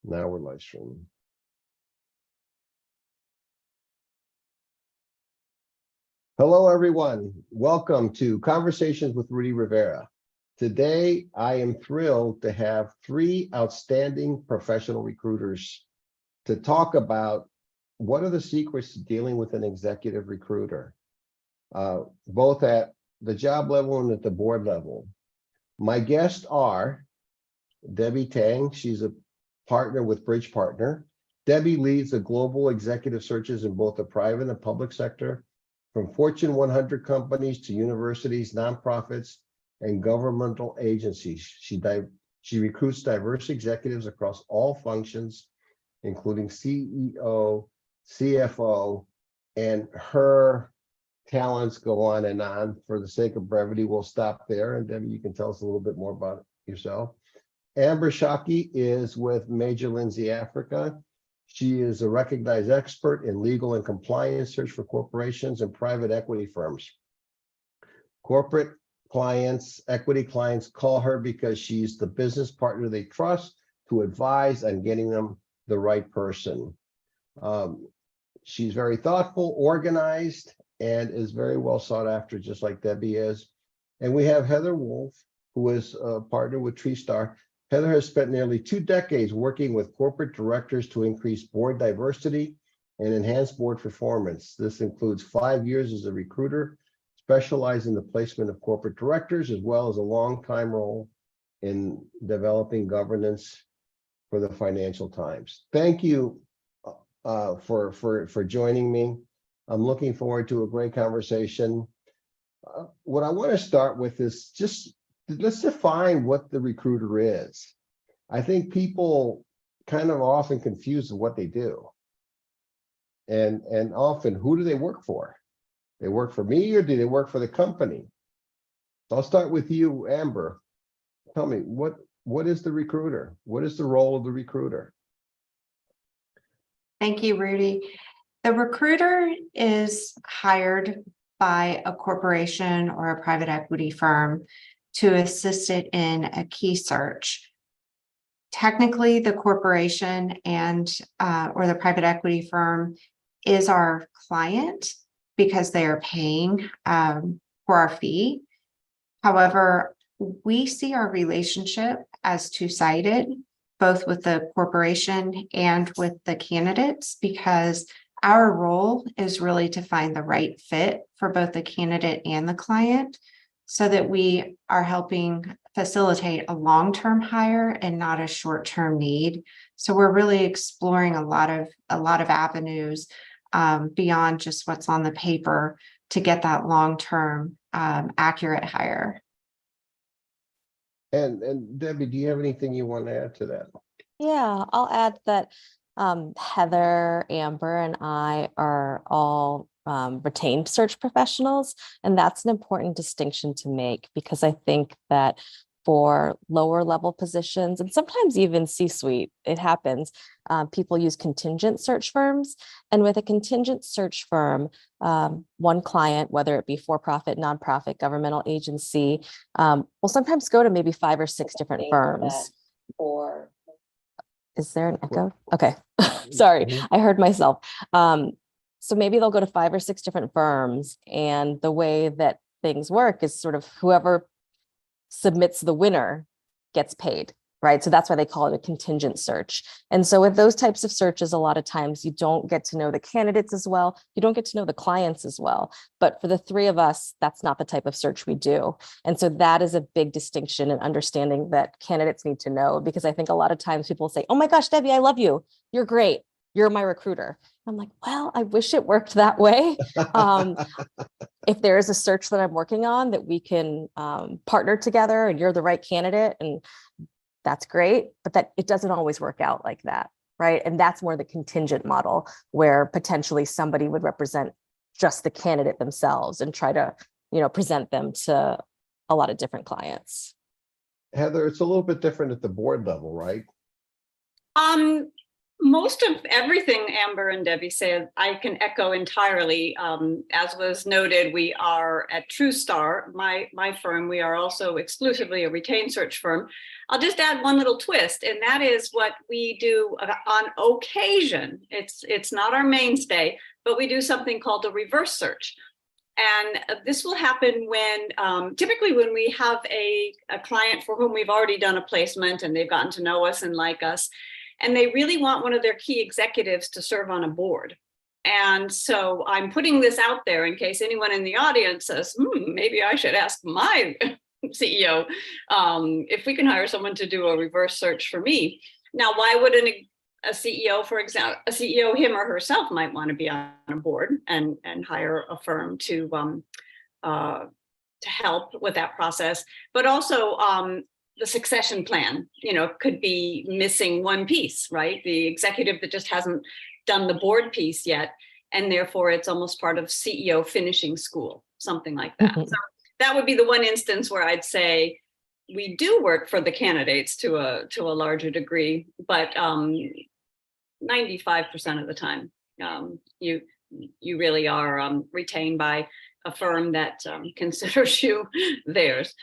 Now we're live streaming. Hello, everyone. Welcome to Conversations with Rudy Rivera. Today, I am thrilled to have three outstanding professional recruiters to talk about what are the secrets to dealing with an executive recruiter, both at the job level and at the board level. My guests are Debbie Tang. She's a partner with Bridge Partner. Debbie leads the global executive searches in both the private and public sector, from Fortune 100 companies to universities, nonprofits, and governmental agencies. She recruits diverse executives across all functions, including CEO, CFO, and her talents go on and on. For the sake of brevity, we'll stop there. And Debbie, you can tell us a little bit more about yourself. Amber Shockey is with Major Lindsey Africa. She is a recognized expert in legal and compliance search for corporations and private equity firms. Corporate clients, equity clients call her because she's the business partner they trust to advise on getting them the right person. She's very thoughtful, organized, and is very well sought after, just like Debbie is. And we have Heather Wolf, who is a partner with Trewstar. Heather has spent nearly 2 decades working with corporate directors to increase board diversity and enhance board performance. This includes 5 years as a recruiter, specialized in the placement of corporate directors, as well as a long-time role in developing governance for the Financial Times. Thank you for joining me. I'm looking forward to a great conversation. What I want to start with is let's define what the recruiter is. I think people kind of often confuse what they do. And often, who do they work for? They work for me, or do they work for the company? So I'll start with you, Amber. Tell me, what is the recruiter? What is the role of the recruiter? Thank you, Rudy. The recruiter is hired by a corporation or a private equity firm to assist it in a key search. Technically, the corporation and or the private equity firm is our client because they are paying for our fee. However, we see our relationship as two-sided, both with the corporation and with the candidates, because our role is really to find the right fit for both the candidate and the client, so that we are helping facilitate a long-term hire and not a short-term need. So we're really exploring a lot of avenues beyond just what's on the paper to get that long-term accurate hire. And Debbie, do you have anything you want to add to that? Yeah, I'll add that Heather, Amber, and I are all retained search professionals. And that's an important distinction to make, because I think that for lower level positions, and sometimes even C-suite, it happens, people use contingent search firms. And with a contingent search firm, one client, whether it be for-profit, nonprofit, governmental agency, will sometimes go to maybe 5 or 6 different firms. Or is there an echo? Okay, sorry, I heard myself. So maybe they'll go to 5 or 6 different firms, and the way that things work is sort of whoever submits the winner gets paid, right? So that's why they call it a contingent search. And so with those types of searches, a lot of times you don't get to know the candidates as well. You don't get to know the clients as well. But for the 3 of us, that's not the type of search we do. And so that is a big distinction in understanding that candidates need to know, because I think a lot of times people say, oh my gosh, Debbie, I love you. You're great. You're my recruiter. I'm like, well, I wish it worked that way. If there is a search that I'm working on that we can partner together and you're the right candidate, and that's great, but that it doesn't always work out like that, right? And that's more the contingent model, where potentially somebody would represent just the candidate themselves and try to, present them to a lot of different clients. Heather, it's a little bit different at the board level, right? Most of everything Amber and Debbie said, I can echo entirely. As was noted, we are at Trewstar, my firm. We are also exclusively a retained search firm. I'll just add one little twist, and that is what we do on occasion. It's not our mainstay, but we do something called a reverse search. And this will happen when, typically when we have a client for whom we've already done a placement and they've gotten to know us and like us, and they really want one of their key executives to serve on a board. And so I'm putting this out there in case anyone in the audience says, maybe I should ask my CEO if we can hire someone to do a reverse search for me. Now, why would a CEO, for example, a CEO, him or herself, might want to be on a board and hire a firm to help with that process, but also the succession plan, could be missing one piece, right? The executive that just hasn't done the board piece yet, and therefore it's almost part of CEO finishing school, something like that. So that would be the one instance where I'd say we do work for the candidates to a larger degree, but 95% of the time, you really are retained by a firm that considers you theirs.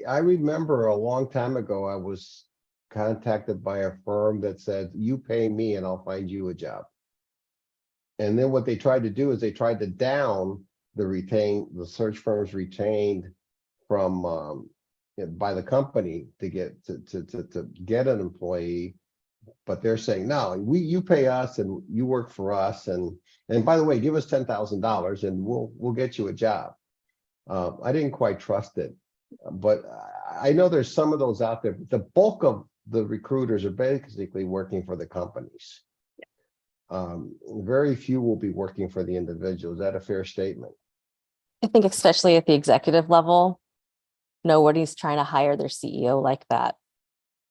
I remember a long time ago, I was contacted by a firm that said, you pay me and I'll find you a job. And then what they tried to do is they tried to down the search firms retained from by the company to get an employee. But they're saying, no, you pay us and you work for us. And by the way, give us $10,000 and we'll get you a job. I didn't quite trust it. But I know there's some of those out there. The bulk of the recruiters are basically working for the companies. Very few will be working for the individual. Is that a fair statement? I think especially at the executive level, nobody's trying to hire their CEO like that.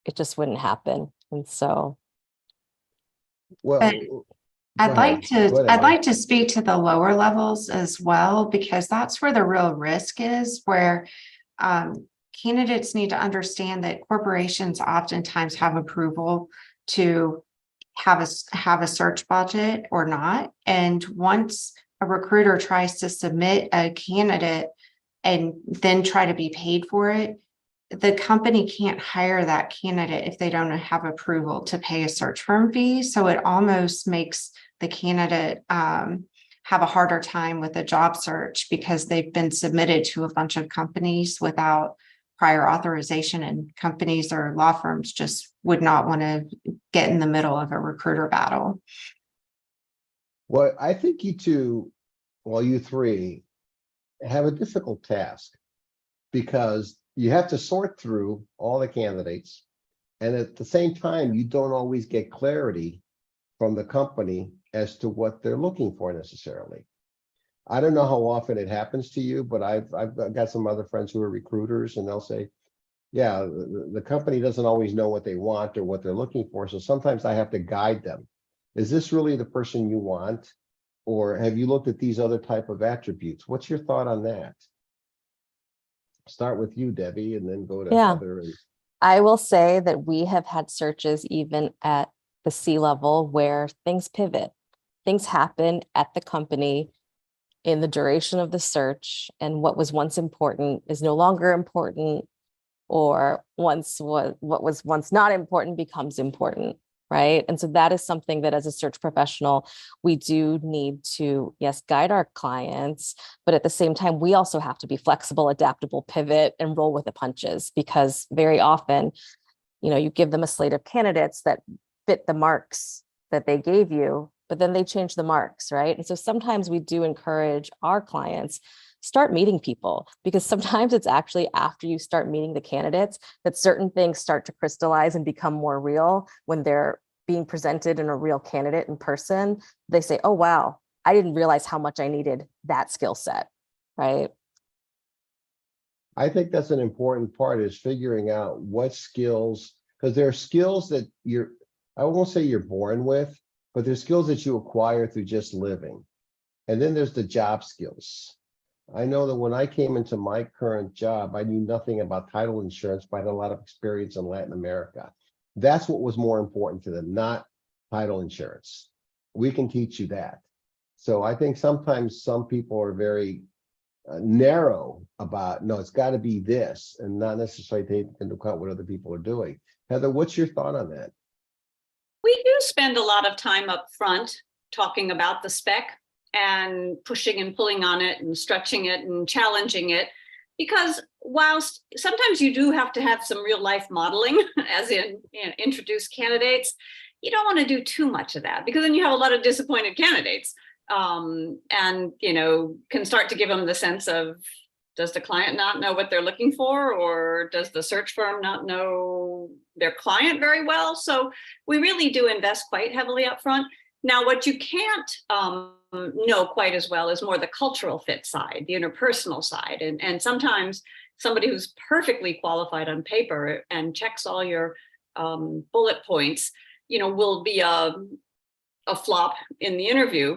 It just wouldn't happen. And so, well, I'd like to speak to the lower levels as well, because that's where the real risk is, where candidates need to understand that corporations oftentimes have approval to have a search budget or not. And once a recruiter tries to submit a candidate and then try to be paid for it, the company can't hire that candidate if they don't have approval to pay a search firm fee. So it almost makes the candidate have a harder time with a job search because they've been submitted to a bunch of companies without prior authorization, and companies or law firms just would not want to get in the middle of a recruiter battle. Well, I think you two, well, you three have a difficult task because you have to sort through all the candidates. And at the same time, you don't always get clarity from the company as to what they're looking for necessarily. I don't know how often it happens to you, but I've got some other friends who are recruiters and they'll say, yeah, the company doesn't always know what they want or what they're looking for. So sometimes I have to guide them. Is this really the person you want? Or have you looked at these other type of attributes? What's your thought on that? Start with you, Debbie, and then go to Heather. I will say that we have had searches even at the C level where things pivot. Things happen at the company in the duration of the search, and what was once important is no longer important, or what was once not important becomes important, right? And so that is something that as a search professional, we do need to, yes, guide our clients, but at the same time, we also have to be flexible, adaptable, pivot, and roll with the punches, because very often, you give them a slate of candidates that fit the marks that they gave you, but then they change the marks, right? And so sometimes we do encourage our clients, start meeting people, because sometimes it's actually after you start meeting the candidates that certain things start to crystallize and become more real. When they're being presented in a real candidate in person, they say, oh, wow, I didn't realize how much I needed that skill set, right? I think that's an important part, is figuring out what skills, because there are skills that I won't say you're born with, but there's skills that you acquire through just living. And then there's the job skills. I know that when I came into my current job, I knew nothing about title insurance, but I had a lot of experience in Latin America. That's what was more important to them, not title insurance. We can teach you that. So I think sometimes some people are very narrow about, no, it's got to be this, and not necessarily take into account what other people are doing. Heather, what's your thought on that? We do spend a lot of time up front talking about the spec and pushing and pulling on it and stretching it and challenging it, because whilst sometimes you do have to have some real life modeling, as in, introduce candidates, you don't want to do too much of that, because then you have a lot of disappointed candidates, and can start to give them the sense of, does the client not know what they're looking for, or does the search firm not know their client very well? So we really do invest quite heavily up front. Now, what you can't know quite as well is more the cultural fit side, the interpersonal side. And sometimes somebody who's perfectly qualified on paper and checks all your bullet points, will be a flop in the interview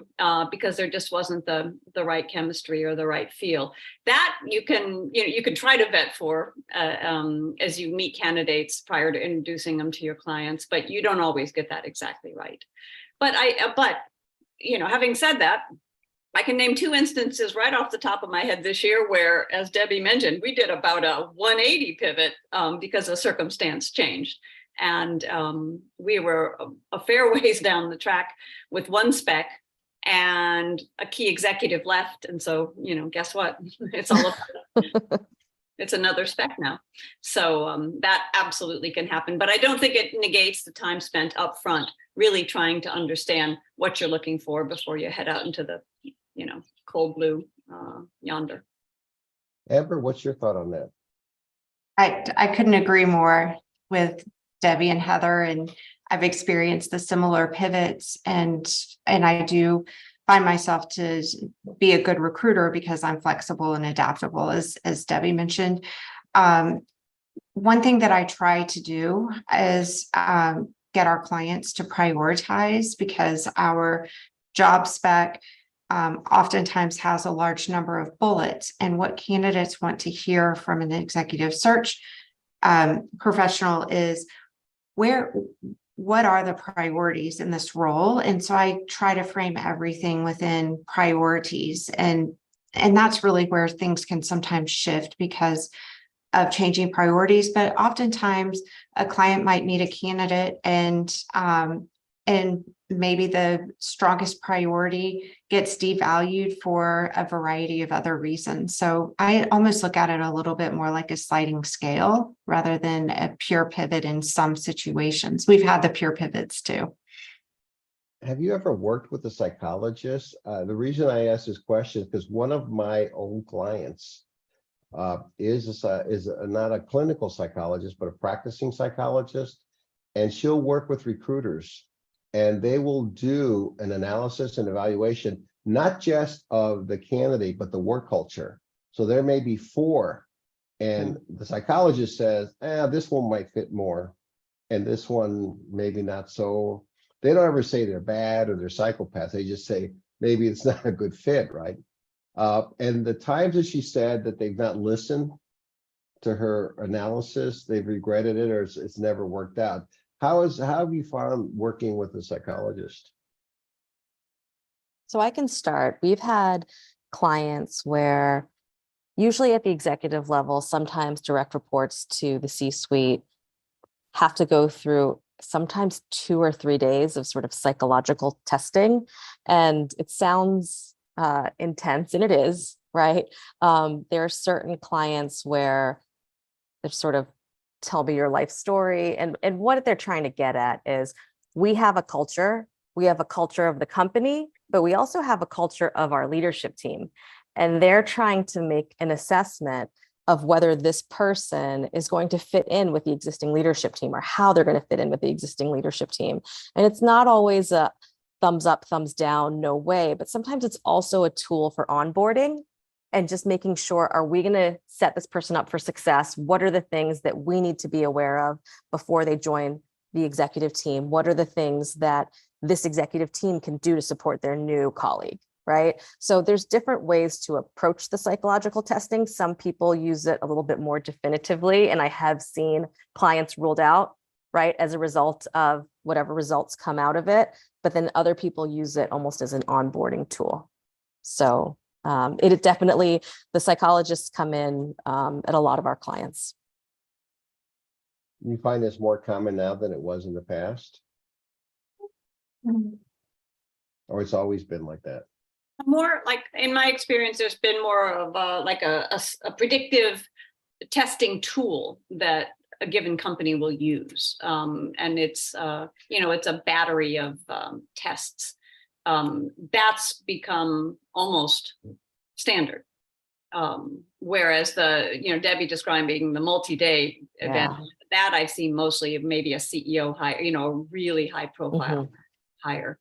because there just wasn't the right chemistry or the right feel. That you can try to vet for as you meet candidates prior to introducing them to your clients, but you don't always get that exactly right. But having said that, I can name 2 instances right off the top of my head this year where, as Debbie mentioned, we did about a 180 pivot because a circumstance changed. And we were a fair ways down the track with one spec, and a key executive left. And so, guess what? It's all about it's another spec now. So that absolutely can happen. But I don't think it negates the time spent up front, really trying to understand what you're looking for before you head out into the, cold blue yonder. Amber, what's your thought on that? I couldn't agree more with Debbie and Heather, and I've experienced the similar pivots, and I do find myself to be a good recruiter because I'm flexible and adaptable, as Debbie mentioned. One thing that I try to do is get our clients to prioritize, because our job spec oftentimes has a large number of bullets, and what candidates want to hear from an executive search professional is what are the priorities in this role? And so I try to frame everything within priorities, and that's really where things can sometimes shift because of changing priorities. But oftentimes a client might meet a candidate and maybe the strongest priority gets devalued for a variety of other reasons. So I almost look at it a little bit more like a sliding scale rather than a pure pivot in some situations. We've had the pure pivots too. Have you ever worked with a psychologist? The reason I ask this question is because one of my own clients is not a clinical psychologist, but a practicing psychologist, and she'll work with recruiters, and they will do an analysis and evaluation, not just of the candidate, but the work culture. So there may be 4, and the psychologist says, this one might fit more, and this one maybe not so. They don't ever say they're bad or they're psychopaths. They just say, maybe it's not a good fit, right? And the times that she said that they've not listened to her analysis, they've regretted it, or it's never worked out. How have you found working with a psychologist? So I can start. We've had clients where usually at the executive level, sometimes direct reports to the C-suite have to go through sometimes 2 or 3 days of sort of psychological testing. And it sounds intense, and it is, right? There are certain clients where they're sort of, tell me your life story. And what they're trying to get at is, we have a culture of the company, but we also have a culture of our leadership team. And they're trying to make an assessment of whether this person is going to fit in with the existing leadership team, or how they're going to fit in with the existing leadership team. And it's not always a thumbs up, thumbs down, no way, but sometimes it's also a tool for onboarding and just making sure, are we going to set this person up for success? What are the things that we need to be aware of before they join the executive team? What are the things that this executive team can do to support their new colleague, right? So there's different ways to approach the psychological testing. Some people use it a little bit more definitively, and I have seen clients ruled out right, as a result of whatever results come out of it. But then other people use it almost as an onboarding tool. So it definitely, the psychologists come in at a lot of our clients. You find this more common now than it was in the past, or it's always been like that? More like, in my experience, there's been more of a predictive testing tool that a given company will use. And it's, it's a battery of tests. That's become almost standard. Whereas Debbie describing the multi-day event, that I've seen mostly of maybe a CEO hire, a really high profile hire.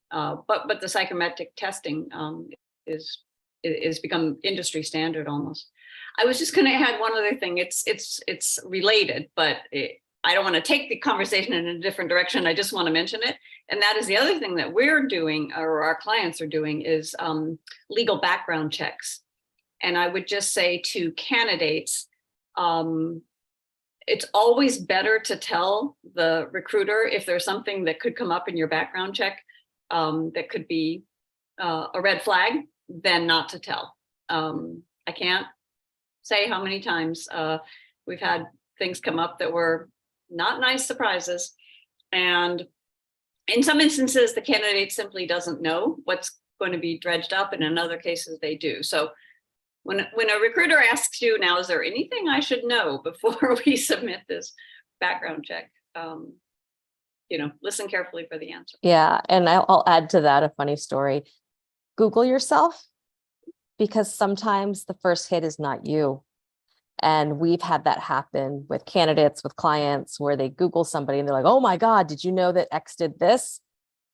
But the psychometric testing is become industry standard almost. I was just going to add one other thing. It's related, but I don't want to take the conversation in a different direction. I just want to mention it. And that is the other thing that we're doing, or our clients are doing, is legal background checks. And I would just say to candidates, it's always better to tell the recruiter if there's something that could come up in your background check that could be a red flag than not to tell. I can't say how many times we've had things come up that were not nice surprises. And in some instances, the candidate simply doesn't know what's going to be dredged up, and in other cases they do. So when a recruiter asks you, now, is there anything I should know before we submit this background check? Listen carefully for the answer. Yeah, and I'll add to that a funny story. Google yourself, because sometimes the first hit is not you. And we've had that happen with candidates, with clients, where they Google somebody and they're like, oh my God, did you know that X did this?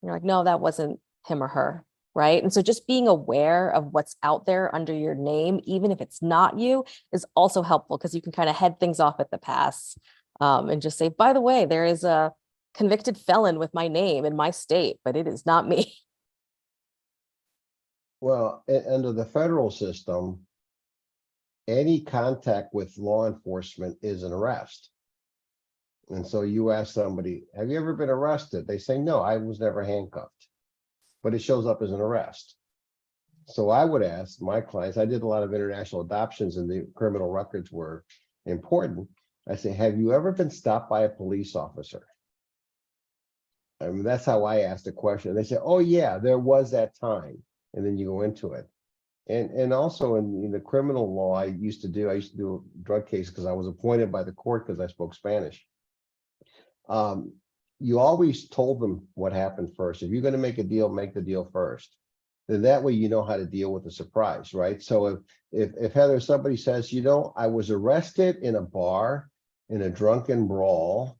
And you're like, no, that wasn't him or her, right? And so just being aware of what's out there under your name, even if it's not you, is also helpful, because you can kind of head things off at the pass and just say, by the way, there is a convicted felon with my name in my state, but it is not me. Well, under the federal system, any contact with law enforcement is an arrest. And so you ask somebody, have you ever been arrested? They say, no, I was never handcuffed, but it shows up as an arrest. So I would ask my clients, I did a lot of international adoptions and the criminal records were important. I say, have you ever been stopped by a police officer? I mean, that's how I asked the question. They say, oh yeah, there was that time. And then you go into it. And also in the criminal law, I used to do a drug case because I was appointed by the court because I spoke Spanish. You always told them what happened first. If you're going to make a deal, make the deal first. Then that way you know how to deal with the surprise, right? So if Heather, somebody says, I was arrested in a bar in a drunken brawl,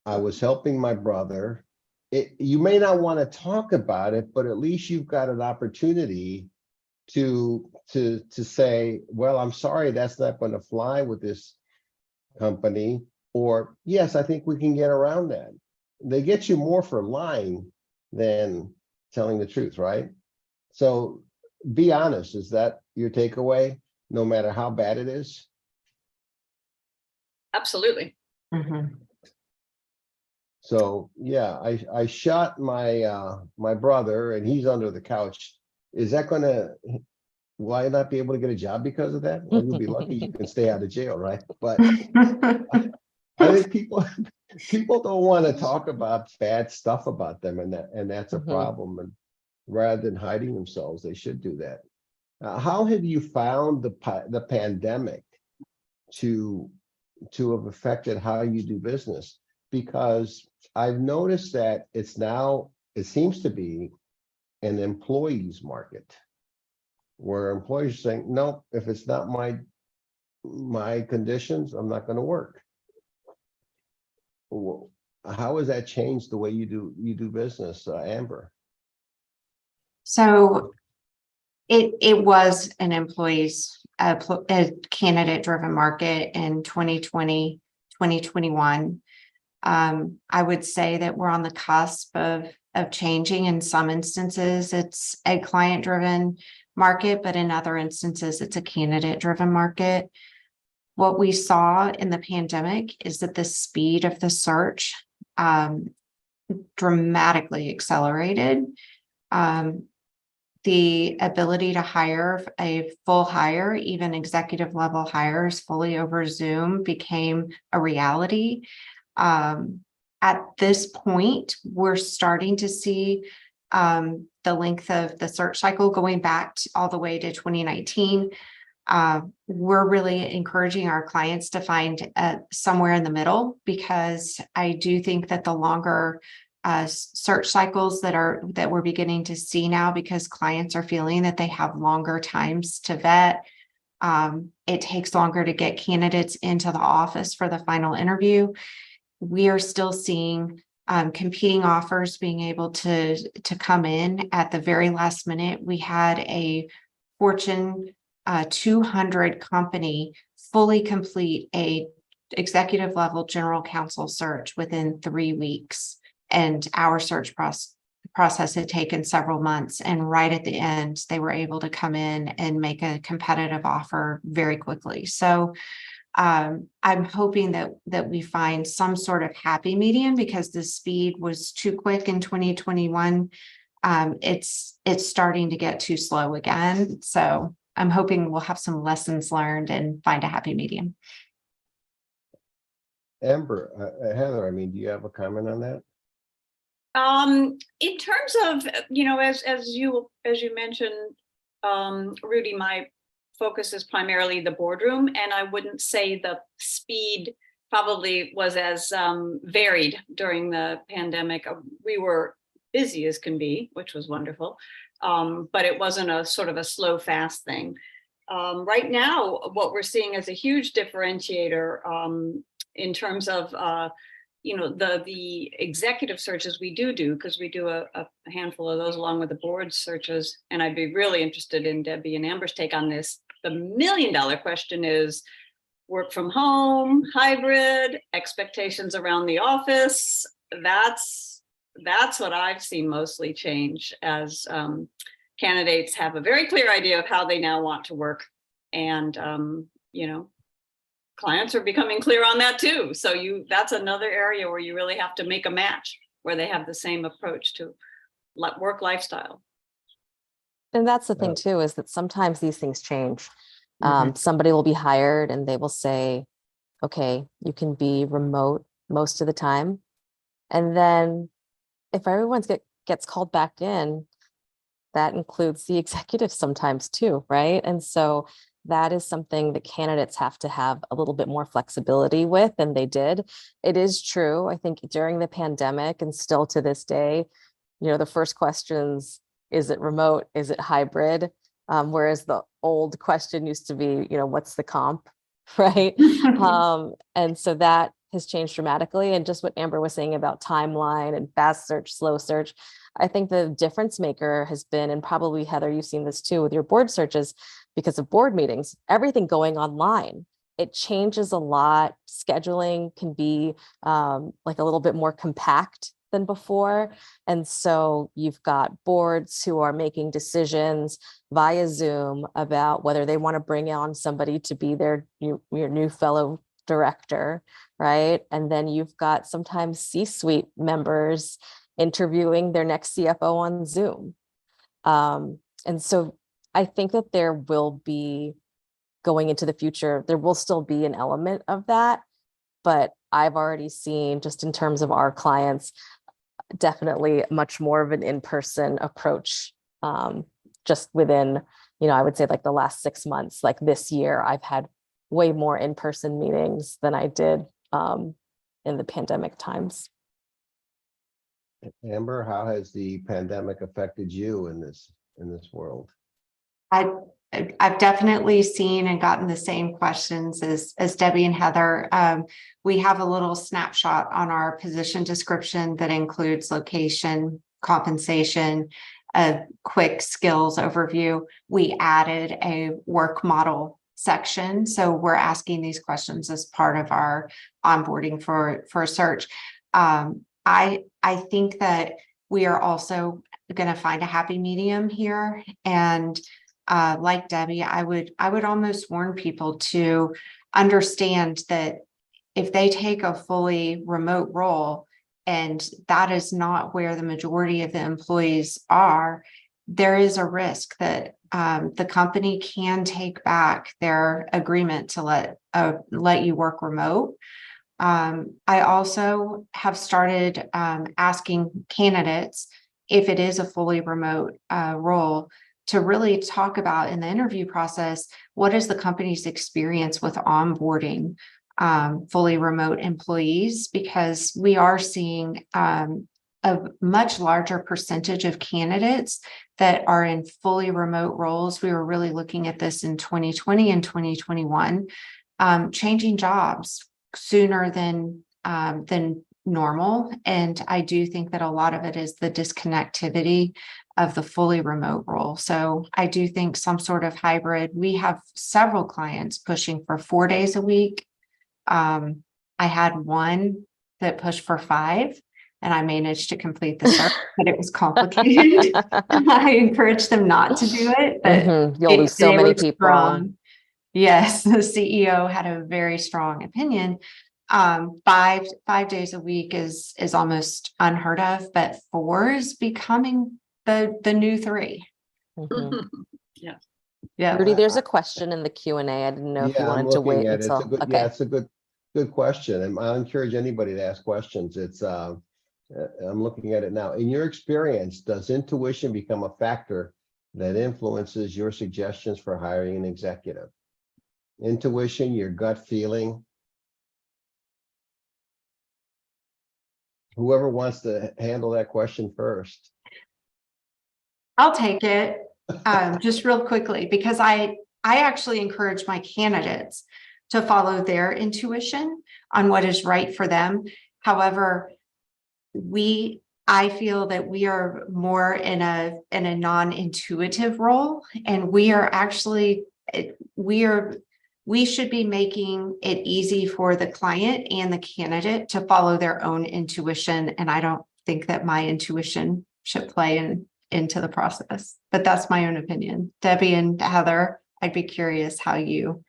I was helping my brother. You may not want to talk about it, but at least you've got an opportunity to say, well, I'm sorry, that's not going to fly with this company, or yes, I think we can get around that. They get you more for lying than telling the truth, right? So be honest. Is that your takeaway, no matter how bad it is? Absolutely. So yeah, I shot my brother and he's under the couch. Is that will I not be able to get a job because of that? Well, you'll be lucky you can stay out of jail, right? But I think people don't want to talk about bad stuff about them, and that's a problem. And rather than hiding themselves, they should do that. How have you found the pandemic to have affected how you do business? Because I've noticed that it seems to be an employees market where employees are saying, no, if it's not my conditions, I'm not going to work. How has that changed the way you do business, Amber? So it was an a candidate driven market in 2020, 2021. I would say that we're on the cusp of changing. In some instances, it's a client driven market, but in other instances, it's a candidate driven market. What we saw in the pandemic is that the speed of the search dramatically accelerated. The ability to hire a full hire, even executive level hires fully over Zoom, became a reality. At this point, we're starting to see the length of the search cycle going back all the way to 2019. We're really encouraging our clients to find somewhere in the middle, because I do think that the longer search cycles that we're beginning to see now, because clients are feeling that they have longer times to vet. It takes longer to get candidates into the office for the final interview. We are still seeing competing offers being able to come in at the very last minute. We had a Fortune 200 company fully complete a executive level general counsel search within 3 weeks. And our search process had taken several months. And right at the end, they were able to come in and make a competitive offer very quickly. So I'm hoping that we find some sort of happy medium, because the speed was too quick in 2021. It's starting to get too slow again. So I'm hoping we'll have some lessons learned and find a happy medium. Amber, Heather, I mean, do you have a comment on that? In terms of, as you mentioned, Rudy, my focus is primarily the boardroom, and I wouldn't say the speed probably was as varied during the pandemic. We were busy as can be, which was wonderful, but it wasn't a sort of a slow, fast thing. Right now, what we're seeing as a huge differentiator in terms of the executive searches we do, because we do a handful of those along with the board searches. And I'd be really interested in Debbie and Amber's take on this. The $1 million question is work from home, hybrid, expectations around the office. That's what I've seen mostly change, as candidates have a very clear idea of how they now want to work. And, clients are becoming clear on that too. So that's another area where you really have to make a match, where they have the same approach to work lifestyle. And that's the thing too, is that sometimes these things change. Mhm. Somebody will be hired and they will say, okay, you can be remote most of the time. And then if everyone gets called back in, that includes the executives sometimes too, right? And so that is something that candidates have to have a little bit more flexibility with, and they did. It is true, I think, during the pandemic and still to this day, the first questions, is it remote? Is it hybrid? Whereas the old question used to be, what's the comp, right? And so that has changed dramatically. And just what Amber was saying about timeline and fast search, slow search, I think the difference maker has been, and probably Heather, you've seen this too with your board searches, because of board meetings, everything going online. It changes a lot. Scheduling can be like a little bit more compact than before. And so you've got boards who are making decisions via Zoom about whether they want to bring on somebody to be your new fellow director, right? And then you've got sometimes C-suite members interviewing their next CFO on Zoom. And so I think that there will be, going into the future, there will still be an element of that, but I've already seen, just in terms of our clients, definitely much more of an in-person approach. Just within, I would say like the last 6 months, like this year, I've had way more in-person meetings than I did in the pandemic times. Amber, how has the pandemic affected you in this world? I've definitely seen and gotten the same questions as Debbie and Heather. We have a little snapshot on our position description that includes location, compensation, a quick skills overview. We added a work model section. So we're asking these questions as part of our onboarding for a search. I think that we are also going to find a happy medium here. And like Debbie, I would almost warn people to understand that if they take a fully remote role and that is not where the majority of the employees are, there is a risk that the company can take back their agreement to let you work remote. I also have started asking candidates if it is a fully remote role to really talk about in the interview process, what is the company's experience with onboarding fully remote employees, because we are seeing a much larger percentage of candidates that are in fully remote roles. We were really looking at this in 2020 and 2021, changing jobs sooner than normal. And I do think that a lot of it is the disconnectivity of the fully remote role. So I do think some sort of hybrid. We have several clients pushing for 4 days a week. I had one that pushed for 5, and I managed to complete the search, but it was complicated. I encouraged them not to do it, but You'll lose so they many were people. strong. Yes, the CEO had a very strong opinion. 5 days a week is almost unheard of, but 4 is becoming the new 3. Yeah. Yeah. Rudy, there's a question in the Q&A. I didn't know if you Yeah, I'm wanted to wait looking at it. until. It's a good, Okay. yeah, it's a good question. And I encourage anybody to ask questions. It's I'm looking at it now. In your experience, does intuition become a factor that influences your suggestions for hiring an executive? Intuition, your gut feeling. Whoever wants to handle that question first. I'll take it just real quickly, because I actually encourage my candidates to follow their intuition on what is right for them. However, I feel that we are more in a non-intuitive role, and we should be making it easy for the client and the candidate to follow their own intuition. And I don't think that my intuition should play into the process, but that's my own opinion. Debbie and Heather, I'd be curious how you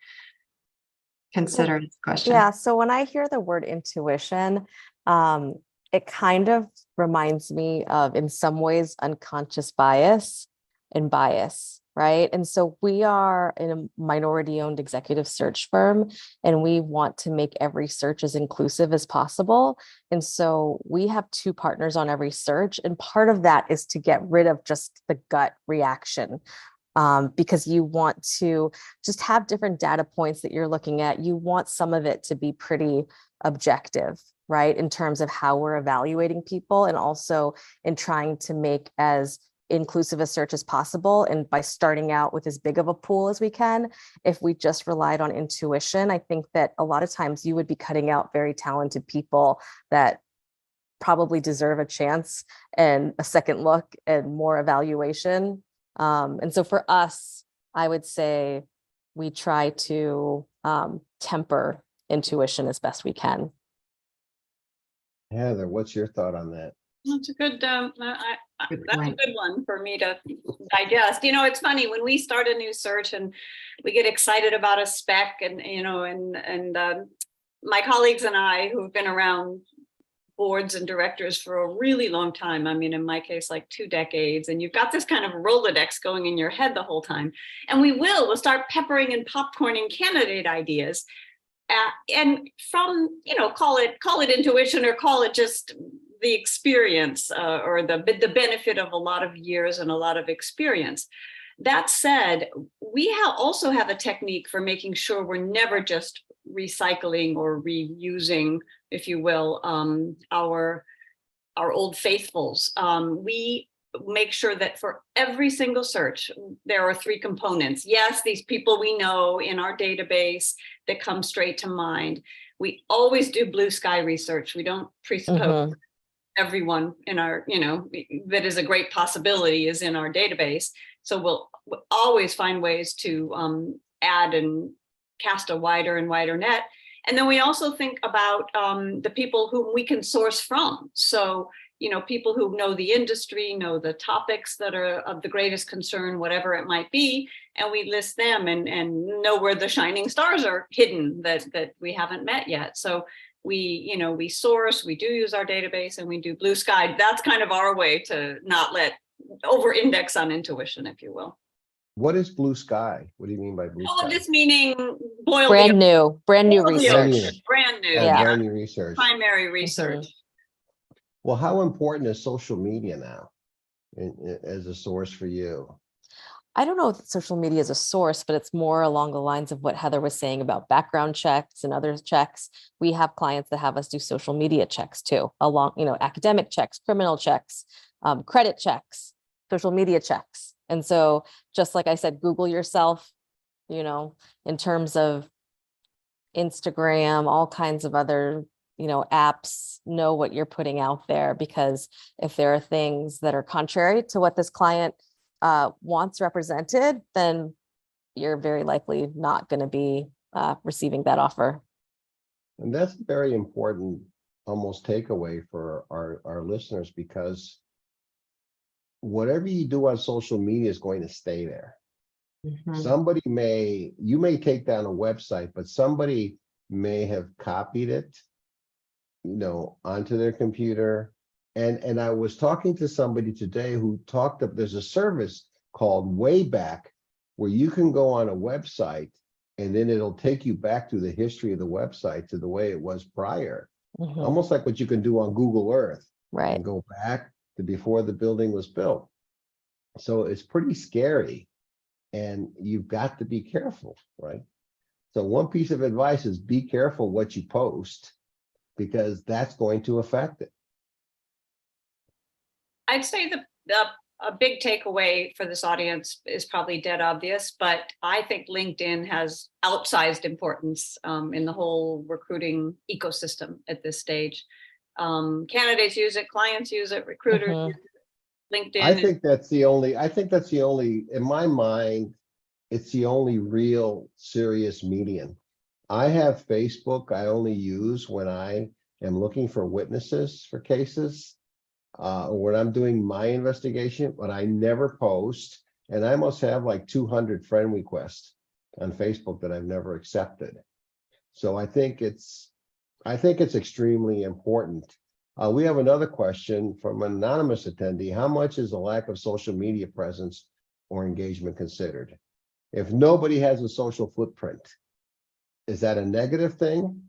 consider this question. Yeah. So when I hear the word intuition, it kind of reminds me of, in some ways, unconscious bias and bias, right? And so we are in a minority-owned executive search firm, and we want to make every search as inclusive as possible. And so we have 2 partners on every search, and part of that is to get rid of just the gut reaction. Because you want to just have different data points that you're looking at. You want some of it to be pretty objective, right? In terms of how we're evaluating people, and also in trying to make as inclusive a search as possible. And by starting out with as big of a pool as we can, if we just relied on intuition, I think that a lot of times you would be cutting out very talented people that probably deserve a chance and a second look and more evaluation. And so for us, I would say we try to temper intuition as best we can. Heather, what's your thought on that? That's a good, that's a point. good one for me to digest. You know, it's funny when we start a new search and we get excited about a spec, and my colleagues and I, who've been around boards and directors for a really long time. I mean, in my case, like 2 decades, and you've got this kind of Rolodex going in your head the whole time. And we'll start peppering and popcorning candidate ideas. And from, call it intuition, or call it just the experience or the benefit of a lot of years and a lot of experience. That said, we also have a technique for making sure we're never just recycling or reusing, if you will, our old faithfuls. We make sure that for every single search, there are 3 components. Yes, these people we know in our database that come straight to mind. We always do blue sky research. We don't presuppose everyone in our, that is a great possibility is in our database. So we'll always find ways to add and cast a wider and wider net. And then we also think about the people whom we can source from. So, people who know the industry, know the topics that are of the greatest concern, whatever it might be, and we list them and know where the shining stars are hidden that we haven't met yet. So we source, we do use our database, and we do blue sky. That's kind of our way to not let over index on intuition, if you will. What is blue sky? What do you mean by blue Well, sky? just meaning boil Brand the new boil the research. ocean. Brand new, Oh, Yeah. brand new research. primary research. Well, how important is social media now as a source for you? I don't know if social media is a source, but it's more along the lines of what Heather was saying about background checks and other checks. We have clients that have us do social media checks too, along, academic checks, criminal checks, credit checks, social media checks. And so just like I said, Google yourself, in terms of Instagram, all kinds of other, apps, know what you're putting out there, because if there are things that are contrary to what this client wants represented, then you're very likely not going to be receiving that offer. And that's a very important almost takeaway for our listeners, because whatever you do on social media is going to stay there. You may take down a website, but somebody may have copied it, onto their computer. And I was talking to somebody today who there's a service called Wayback, where you can go on a website and then it'll take you back to the history of the website to the way it was prior. Almost like what you can do on Google Earth. Right. And go back to before the building was built. So it's pretty scary, and you've got to be careful, right? So one piece of advice is be careful what you post, because that's going to affect it. I'd say a big takeaway for this audience is probably dead obvious, but I think LinkedIn has outsized importance in the whole recruiting ecosystem at this stage. Candidates use it, clients use it, recruiters use it, LinkedIn. I think that's the only, in my mind, it's the only real serious medium. I have Facebook I only use when I am looking for witnesses for cases, when I'm doing my investigation, but I never post. And I must have like 200 friend requests on Facebook that I've never accepted. So I think it's extremely important. We have another question from an anonymous attendee. How much is a lack of social media presence or engagement considered? If nobody has a social footprint, is that a negative thing?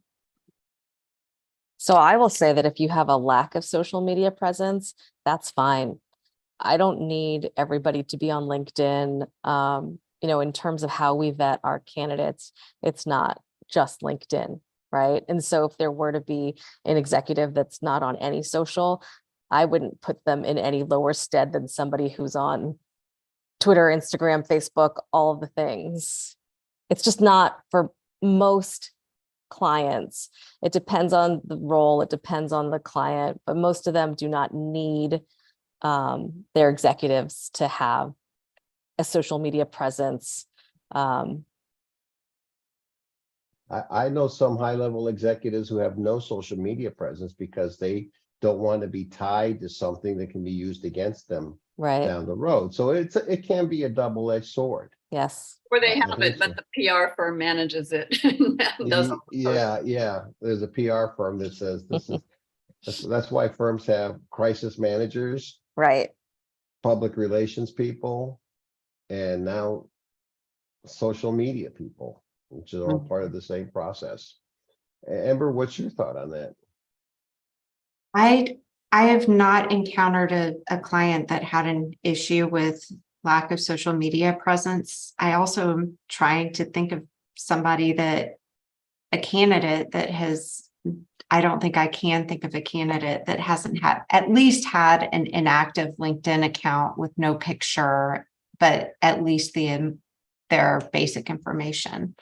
So I will say that if you have a lack of social media presence, that's fine. I don't need everybody to be on LinkedIn. In terms of how we vet our candidates, it's not just LinkedIn, right? And so if there were to be an executive that's not on any social, I wouldn't put them in any lower stead than somebody who's on Twitter, Instagram, Facebook, all of the things. It's just not for most clients. It depends on the role, it depends on the client, but most of them do not need their executives to have a social media presence. I know some high-level executives who have no social media presence because they don't want to be tied to something that can be used against them down the road. So it can be a double-edged sword. Yes. Where they have it, but the PR firm manages it. Yeah. There's a PR firm that says this is that's why firms have crisis managers, right? Public relations people, and now social media people, which is all part of the same process. Amber, what's your thought on that? I have not encountered a client that had an issue with lack of social media presence. I also am trying to think of a candidate that has, I don't think I can think of a candidate that hasn't at least had an inactive LinkedIn account with no picture, but at least their basic information.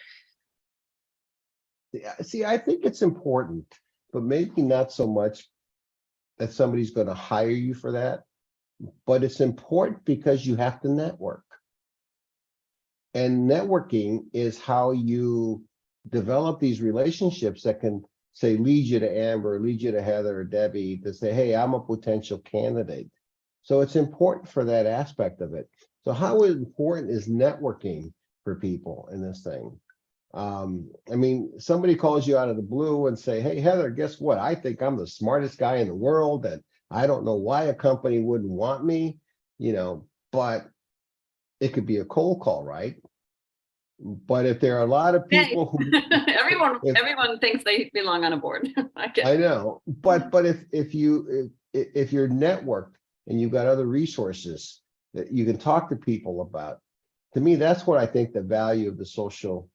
See, I think it's important, but maybe not so much that somebody's going to hire you for that, but it's important because you have to network. And networking is how you develop these relationships that can, say, lead you to Amber, lead you to Heather or Debbie to say, hey, I'm a potential candidate. So it's important for that aspect of it. So how important is networking for people in this thing? I mean, somebody calls you out of the blue and say, hey, Heather, guess what? I think I'm the smartest guy in the world, and I don't know why a company wouldn't want me, but it could be a cold call, right? But if there are a lot of Hey, people who everyone thinks they belong on a board. I know, but if you're networked and you've got other resources that you can talk to people about, to me, that's what I think the value of the social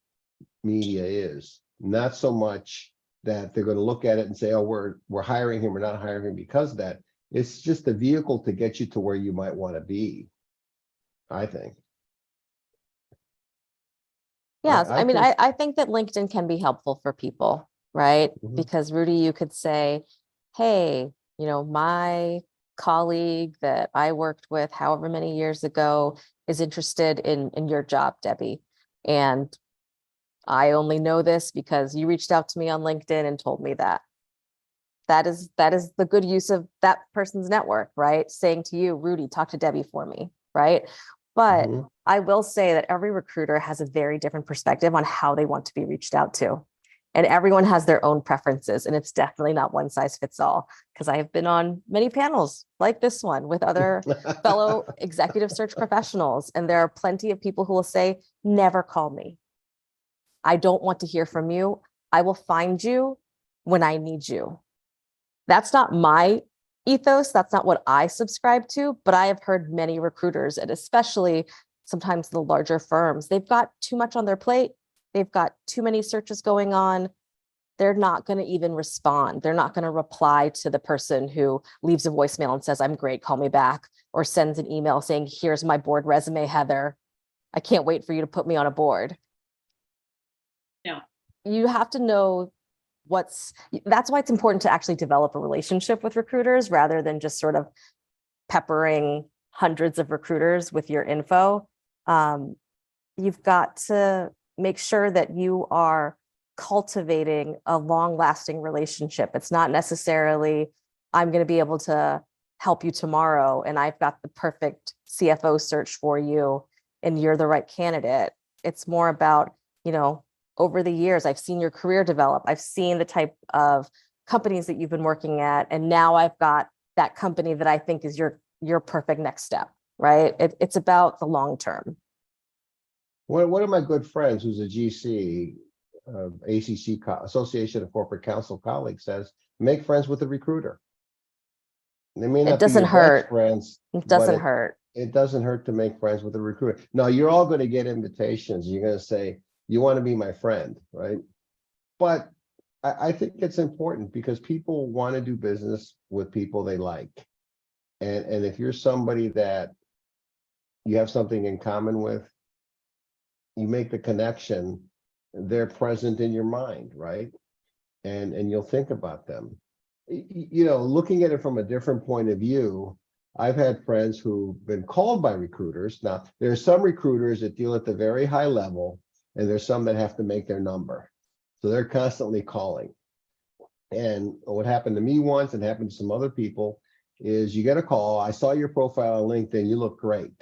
media is. Not so much that they're going to look at it and say, oh, we're hiring him or not hiring him because of that. It's just a vehicle to get you to where you might want to be, I think. Yes, I I mean, think- I think that LinkedIn can be helpful for people, right? Mhm. Because Rudy, you could say, hey, my colleague that I worked with however many years ago is interested in your job, Debbie. And I only know this because you reached out to me on LinkedIn and told me that. That is the good use of that person's network, right? Saying to you, Rudy, talk to Debbie for me, right? But Mhm. I will say that every recruiter has a very different perspective on how they want to be reached out to. And everyone has their own preferences. And it's definitely not one size fits all, because I have been on many panels like this one with other fellow executive search professionals. And there are plenty of people who will say, never call me. I don't want to hear from you. I will find you when I need you. That's not my ethos. That's not what I subscribe to, but I have heard many recruiters, and especially sometimes the larger firms, they've got too much on their plate. They've got too many searches going on. They're not going to even respond. They're not going to reply to the person who leaves a voicemail and says, I'm great, call me back, or sends an email saying, here's my board resume, Heather. I can't wait for you to put me on a board. Yeah. You have to know that's why it's important to actually develop a relationship with recruiters rather than just sort of peppering hundreds of recruiters with your info. You've got to make sure that you are cultivating a long-lasting relationship. It's not necessarily, I'm going to be able to help you tomorrow and I've got the perfect CFO search for you and you're the right candidate. It's more about, over the years, I've seen your career develop. I've seen the type of companies that you've been working at. And now I've got that company that I think is your perfect next step, right? It's about the long term. One of my good friends who's a GC, ACC, Association of Corporate Counsel colleagues, says, make friends with a recruiter. They may not It doesn't be your hurt. best friends. It doesn't but hurt. It doesn't hurt to make friends with a recruiter. No, you're all going to get invitations. You're going to say, you want to be my friend, right? But I think it's important because people want to do business with people they like. And if you're somebody that you have something in common with, you make the connection, they're present in your mind, right? And you'll think about them. Looking at it from a different point of view, I've had friends who've been called by recruiters. Now, there's some recruiters that deal at the very high level, and there's some that have to make their number. So they're constantly calling. And what happened to me once and happened to some other people is you get a call. I saw your profile on LinkedIn. You look great.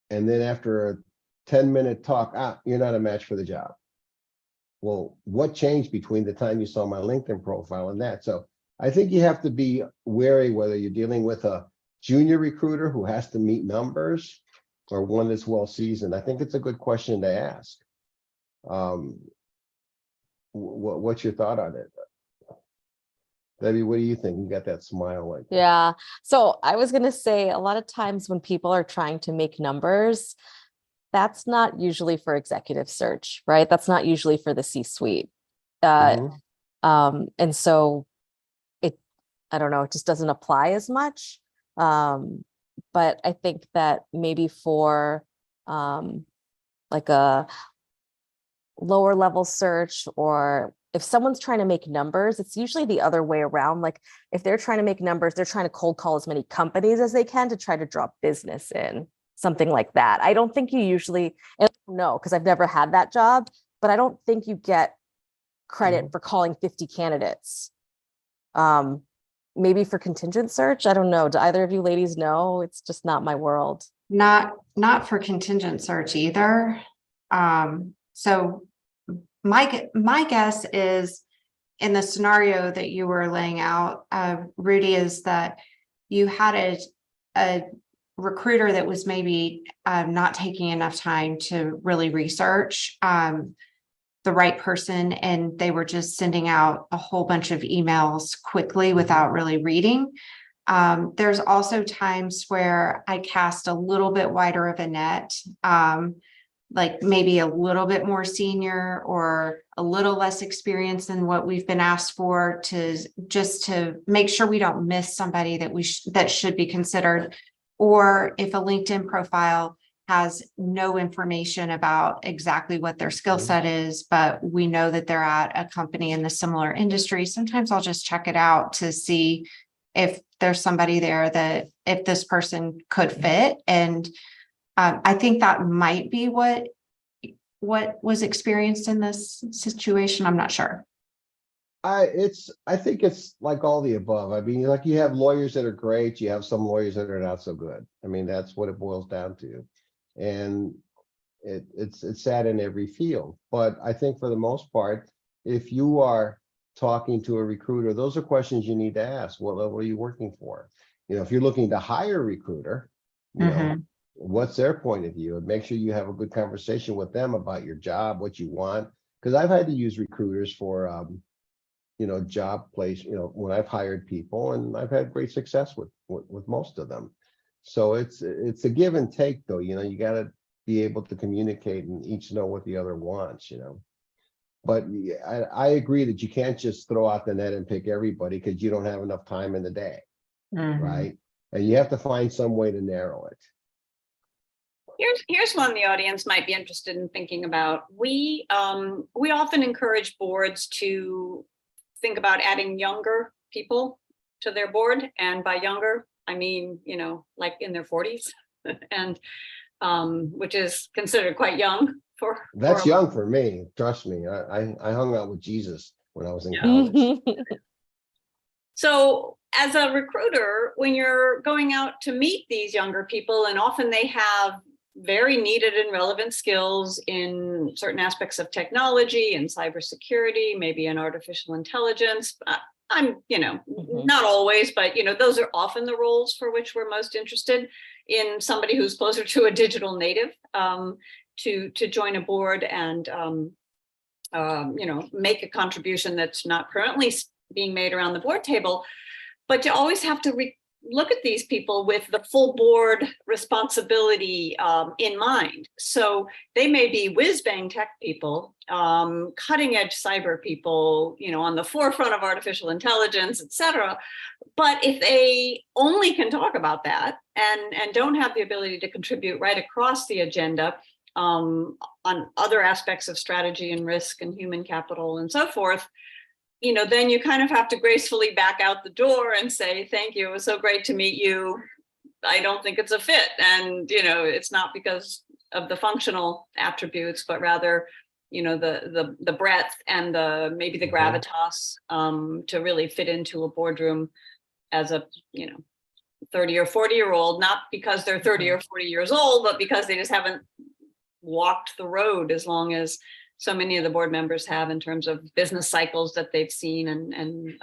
And then after a 10-minute talk, you're not a match for the job. Well, what changed between the time you saw my LinkedIn profile and that? So I think you have to be wary whether you're dealing with a junior recruiter who has to meet numbers or one that's well seasoned. I think it's a good question to ask. What's your thought on it? Debbie, what do you think? You got that smile like that. Yeah. So I was going to say a lot of times when people are trying to make numbers, that's not usually for executive search, right? That's not usually for the C-suite. And so I don't know, it just doesn't apply as much. But I think that maybe for like a lower level search, or if someone's trying to make numbers, it's usually the other way around. Like if they're trying to make numbers, they're trying to cold call as many companies as they can to try to draw business in, something like that. I don't think you usually, and I don't know, because I've never had that job, but I don't think you get credit for calling 50 candidates. Maybe for contingent search. I don't know. Do either of you ladies know? It's just not my world. Not for contingent search either. So my guess is in the scenario that you were laying out, Rudy, is that you had a recruiter that was maybe not taking enough time to really research the right person, and they were just sending out a whole bunch of emails quickly without really reading. There's also times where I cast a little bit wider of a net, like maybe a little bit more senior or a little less experienced than what we've been asked for, to just to make sure we don't miss somebody that that should be considered. Or if a LinkedIn profile has no information about exactly what their skill set is, but we know that they're at a company in the similar industry, sometimes I'll just check it out to see if there's somebody there that if this person could fit. And I think that might be what was experienced in this situation. I'm not sure. I think it's like all the above. I mean, like you have lawyers that are great, you have some lawyers that are not so good. I mean, that's what it boils down to. And it's sad in every field. But I think for the most part, if you are talking to a recruiter, those are questions you need to ask. What level are you working for? You know, if you're looking to hire a recruiter, you know, what's their point of view, and make sure you have a good conversation with them about your job, what you want. Because I've had to use recruiters for you know, job place, you know, when I've hired people, and I've had great success with most of them. So it's a give and take, though. You know, you got to be able to communicate and each know what the other wants, you know. But I agree that you can't just throw out the net and pick everybody, because you don't have enough time in the day, right? And you have to find some way to narrow it. Here's one the audience might be interested in thinking about. We often encourage boards to think about adding younger people to their board, and by younger I mean, you know, like in their 40s, and which is considered quite young for. That's young for me. Trust me. I hung out with Jesus when I was in college. So as a recruiter, when you're going out to meet these younger people, and often they have very needed and relevant skills in certain aspects of technology and cybersecurity, maybe in artificial intelligence. I'm, you know, not always, but, you know, those are often the roles for which we're most interested in somebody who's closer to a digital native to join a board and, you know, make a contribution that's not currently being made around the board table, but to always have to look at these people with the full board responsibility in mind. So they may be whiz-bang tech people, cutting edge cyber people, you know, on the forefront of artificial intelligence, et cetera. But if they only can talk about that and don't have the ability to contribute right across the agenda on other aspects of strategy and risk and human capital and so forth, you know, then you kind of have to gracefully back out the door and say, thank you, it was so great to meet you. I don't think it's a fit. And, you know, it's not because of the functional attributes, but rather, you know, the breadth and maybe the gravitas to really fit into a boardroom as a, you know, 30 or 40-year-old, not because they're 30 or 40 years old, but because they just haven't walked the road as long as so many of the board members have in terms of business cycles that they've seen and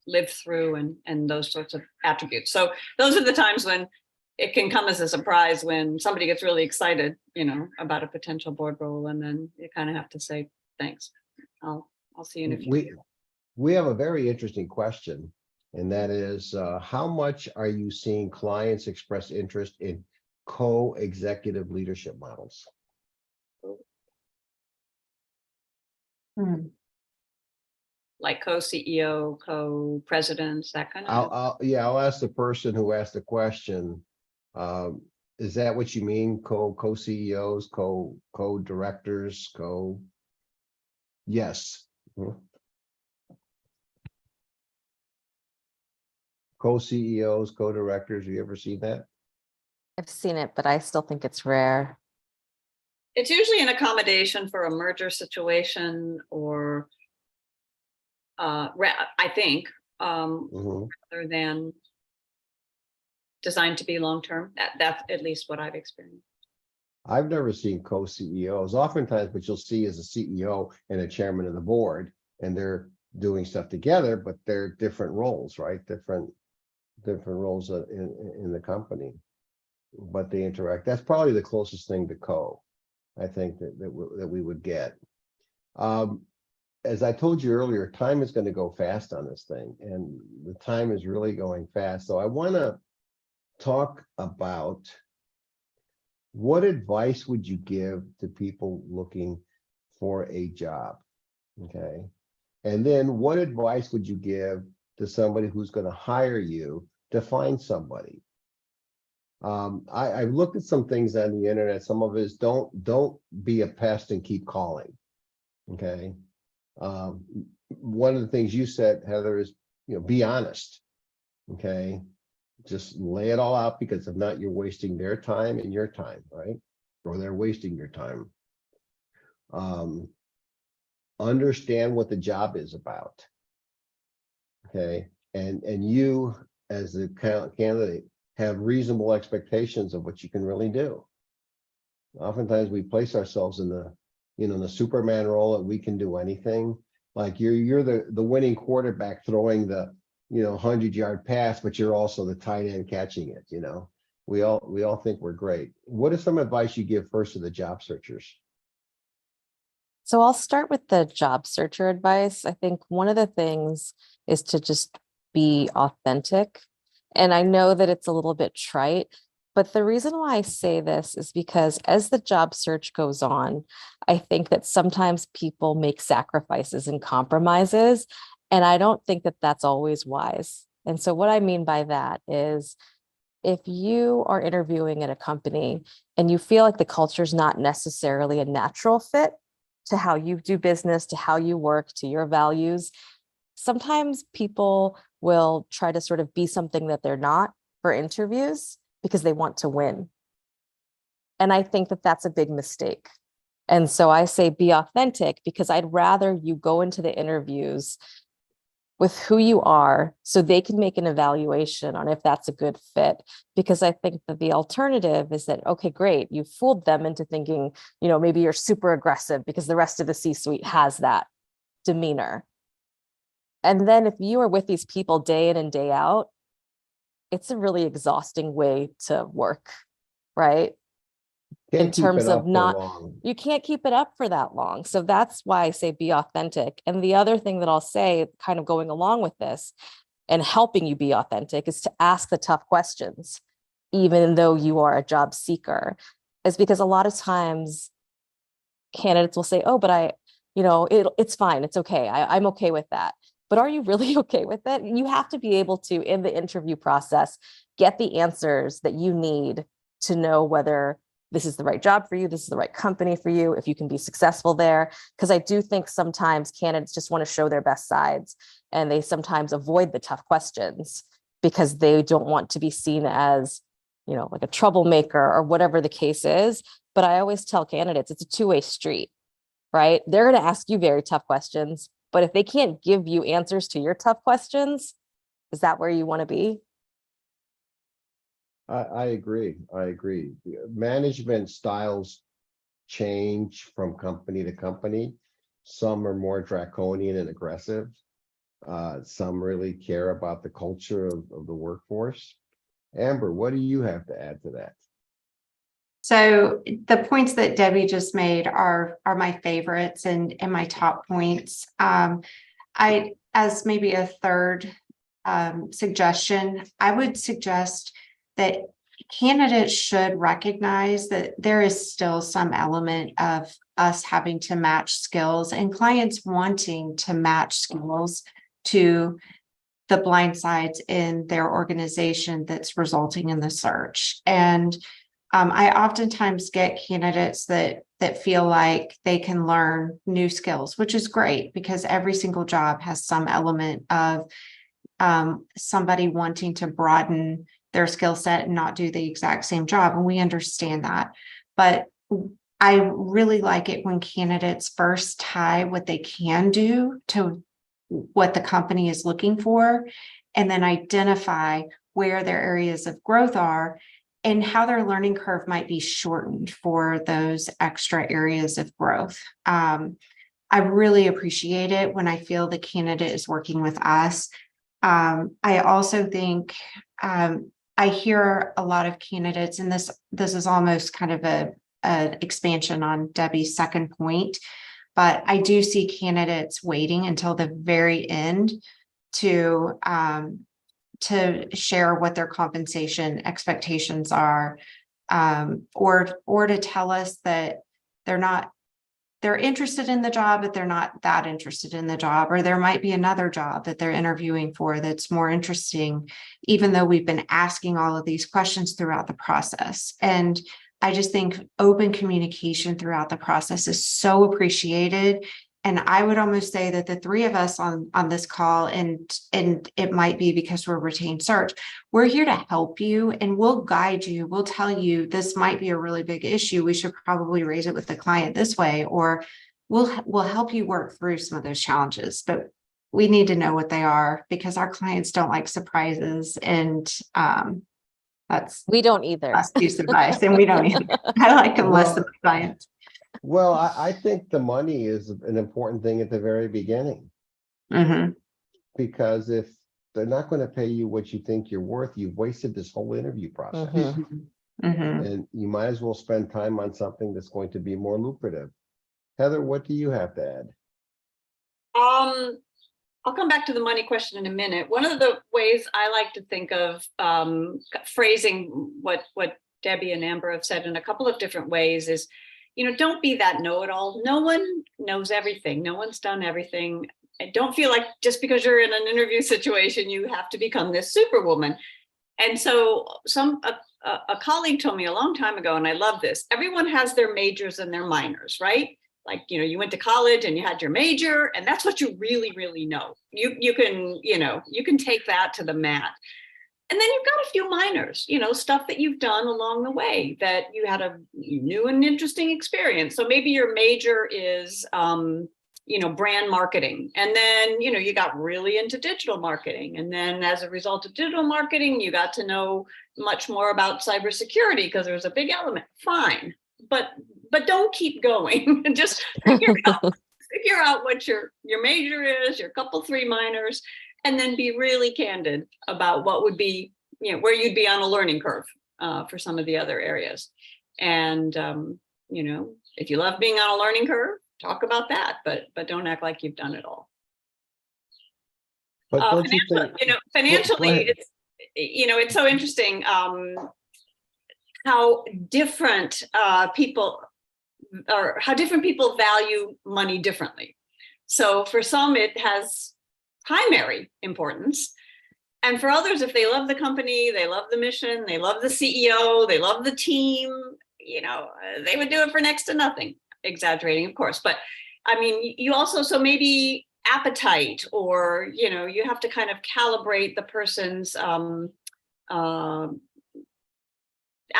lived through and those sorts of attributes. So those are the times when it can come as a surprise when somebody gets really excited, you know, about a potential board role, and then you kind of have to say, thanks, I'll see you in a few. We have a very interesting question, and that is, how much are you seeing clients express interest in co-executive leadership models? Like co-CEO, co-presidents, that kind of. I'll ask the person who asked the question. Is that what you mean? Co-CEOs, co-directors, yes. Co-CEOs, co-directors. You ever seen that? I've seen it, but I still think it's rare. It's usually an accommodation for a merger situation, or I think, rather than designed to be long-term. That's at least what I've experienced. I've never seen co-CEOs. Oftentimes what you'll see is a CEO and a chairman of the board, and they're doing stuff together, but they're different roles, right? Different roles in the company, but they interact. That's probably the closest thing to co, I think that we would get. As I told you earlier, time is going to go fast on this thing, and the time is really going fast. So I want to talk about, what advice would you give to people looking for a job? Okay. And then what advice would you give to somebody who's going to hire you to find somebody? I've looked at some things on the internet. Some of it is don't be a pest and keep calling. Okay. One of the things you said, Heather, is, be honest. Okay. Just lay it all out, because if not, you're wasting their time and your time, right? Or they're wasting your time. Understand what the job is about. Okay. And you, as the candidate, have reasonable expectations of what you can really do. Oftentimes we place ourselves in the, the Superman role, that we can do anything. Like you're the winning quarterback throwing the 100-yard pass, but you're also the tight end catching it. We all think we're great. What is some advice you give first to the job searchers? So I'll start with the job searcher advice. I think one of the things is to just be authentic. And I know that it's a little bit trite, but the reason why I say this is because as the job search goes on, I think that sometimes people make sacrifices and compromises, and I don't think that that's always wise. And so what I mean by that is, if you are interviewing at a company and you feel like the culture is not necessarily a natural fit to how you do business, to how you work, to your values, sometimes people will try to sort of be something that they're not for interviews because they want to win. And I think that that's a big mistake. And so I say be authentic, because I'd rather you go into the interviews with who you are so they can make an evaluation on if that's a good fit. Because I think that the alternative is that, okay, great, you fooled them into thinking, maybe you're super aggressive because the rest of the C-suite has that demeanor. And then if you are with these people day in and day out, it's a really exhausting way to work, right? In terms of you can't keep it up for that long. So that's why I say be authentic. And the other thing that I'll say, kind of going along with this and helping you be authentic, is to ask the tough questions, even though you are a job seeker, is because a lot of times candidates will say, oh, but it's fine. It's okay. I'm okay with that. But are you really okay with it? You have to be able to, in the interview process, get the answers that you need to know whether this is the right job for you, this is the right company for you, if you can be successful there. Because I do think sometimes candidates just want to show their best sides, and they sometimes avoid the tough questions because they don't want to be seen as, like a troublemaker or whatever the case is. But I always tell candidates it's a two-way street, right? They're going to ask you very tough questions, but if they can't give you answers to your tough questions, is that where you want to be? I agree. Management styles change from company to company. Some are more draconian and aggressive. Some really care about the culture of the workforce. Amber, what do you have to add to that? So the points that Debbie just made are my favorites and my top points. As maybe a third suggestion, I would suggest that candidates should recognize that there is still some element of us having to match skills and clients wanting to match skills to the blind sides in their organization that's resulting in the search. And I oftentimes get candidates that feel like they can learn new skills, which is great, because every single job has some element of somebody wanting to broaden their skill set and not do the exact same job. And we understand that. But I really like it when candidates first tie what they can do to what the company is looking for, and then identify where their areas of growth are, and how their learning curve might be shortened for those extra areas of growth. I really appreciate it when I feel the candidate is working with us. I also think I hear a lot of candidates, and this is almost kind of an expansion on Debbie's second point, but I do see candidates waiting until the very end to share what their compensation expectations are, or to tell us that they're interested in the job, but they're not that interested in the job, or there might be another job that they're interviewing for that's more interesting, even though we've been asking all of these questions throughout the process. And I just think open communication throughout the process is so appreciated. And I would almost say that the three of us on this call, and it might be because we're retained search, we're here to help you, and we'll guide you. We'll tell you this might be a really big issue. We should probably raise it with the client this way, or we'll help you work through some of those challenges. But we need to know what they are, because our clients don't like surprises, and that's We don't either. us piece of advice, and we don't either. I like them less than the clients. Well, I think the money is an important thing at the very beginning, Mhm. because if they're not going to pay you what you think you're worth, you've wasted this whole interview process. Mhm. Mhm. And you might as well spend time on something that's going to be more lucrative. Heather, what do you have to add? I'll come back to the money question in a minute. One of the ways I like to think of phrasing what Debbie and Amber have said in a couple of different ways is, don't be that know-it-all. No one knows everything. No one's done everything. And don't feel like just because you're in an interview situation, you have to become this superwoman. And so a colleague told me a long time ago, and I love this, everyone has their majors and their minors, right? Like, you went to college and you had your major, and that's what you really, really know. You can take that to the mat. And then you've got a few minors, stuff that you've done along the way that you had a new and interesting experience. So maybe your major is, brand marketing. And then, you got really into digital marketing. And then as a result of digital marketing, you got to know much more about cybersecurity because there's a big element. Fine. But don't keep going. Just figure out what your major is, your couple, three minors, and then be really candid about what would be, where you'd be on a learning curve for some of the other areas. And, if you love being on a learning curve, talk about that, but don't act like you've done it all. But don't you think, financially, it's so interesting how different people value money differently. So for some, it has primary importance. And for others, if they love the company, they love the mission, they love the CEO, they love the team, they would do it for next to nothing. Exaggerating, of course. But I mean, you also, so maybe appetite, or, you have to kind of calibrate the person's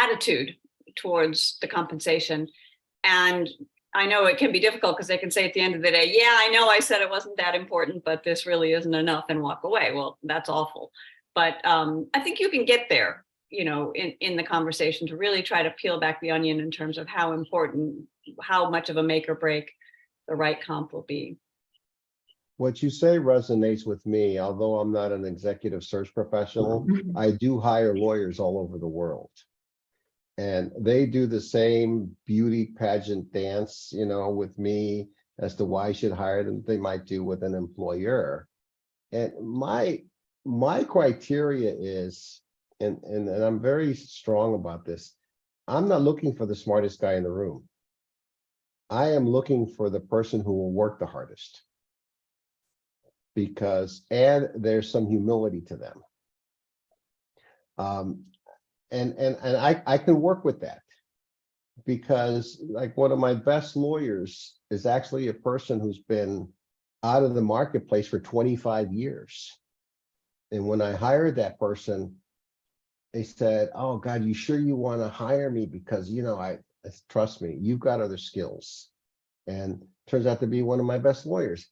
attitude towards the compensation. And I know it can be difficult because they can say at the end of the day, yeah, I know I said it wasn't that important, but this really isn't enough, and walk away. Well, that's awful. But I think you can get there, in the conversation, to really try to peel back the onion in terms of how important, how much of a make or break the right comp will be. what you say resonates with me, although I'm not an executive search professional. I do hire lawyers all over the world. And they do the same beauty pageant dance, with me as to why I should hire them. They might do with an employer. And my criteria is, and I'm very strong about this, I'm not looking for the smartest guy in the room. I am looking for the person who will work the hardest, and there's some humility to them. And I can work with that, because like one of my best lawyers is actually a person who's been out of the marketplace for 25 years. And when I hired that person, they said, "Oh God, you sure you want to hire me? Because, trust me, you've got other skills." And turns out to be one of my best lawyers.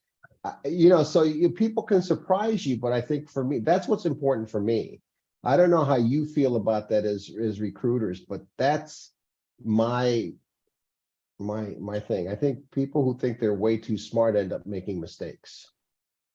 So people can surprise you, but I think for me, that's what's important for me. I don't know how you feel about that as recruiters, but that's my thing. I think people who think they're way too smart end up making mistakes.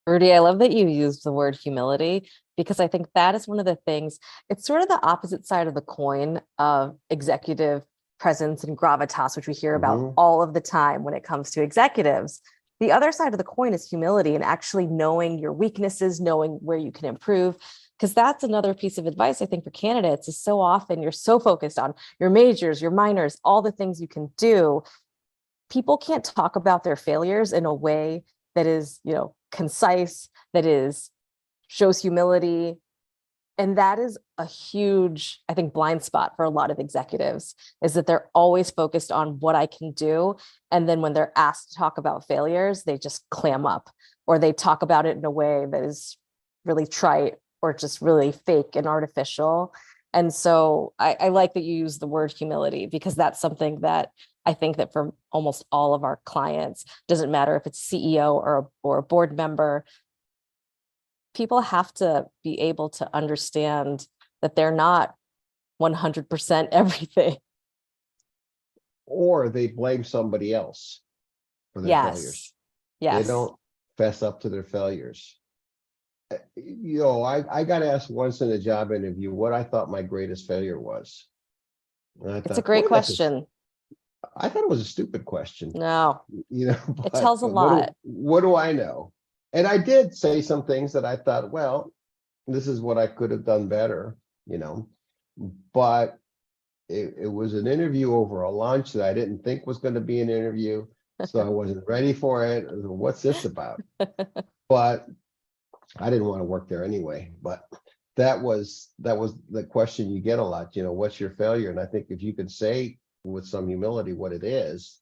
Rudy, I love that you used the word humility, because I think that is one of the things, it's sort of the opposite side of the coin of executive presence and gravitas, which we hear about all of the time when it comes to executives. The other side of the coin is humility and actually knowing your weaknesses, knowing where you can improve. Because that's another piece of advice I think for candidates is so often you're so focused on your majors, your minors, all the things you can do. People can't talk about their failures in a way that is, concise, that is shows humility. And that is a huge, I think, blind spot for a lot of executives, is that they're always focused on what I can do. And then when they're asked to talk about failures, they just clam up, or they talk about it in a way that is really trite or just really fake and artificial. And so I like that you use the word humility, because that's something that I think that for almost all of our clients, doesn't matter if it's CEO or a board member, people have to be able to understand that they're not 100% everything. Or they blame somebody else for their failures. Yes. They don't fess up to their failures. I got asked once in a job interview what I thought my greatest failure was. And It's a great question. I thought it was a stupid question. No, it tells a but lot. What do I know? And I did say some things that I thought, well, this is what I could have done better, but it was an interview over a lunch that I didn't think was going to be an interview. So I wasn't ready for it. What's this about? But I didn't want to work there anyway. But that was the question you get a lot, what's your failure? And I think if you could say with some humility what it is,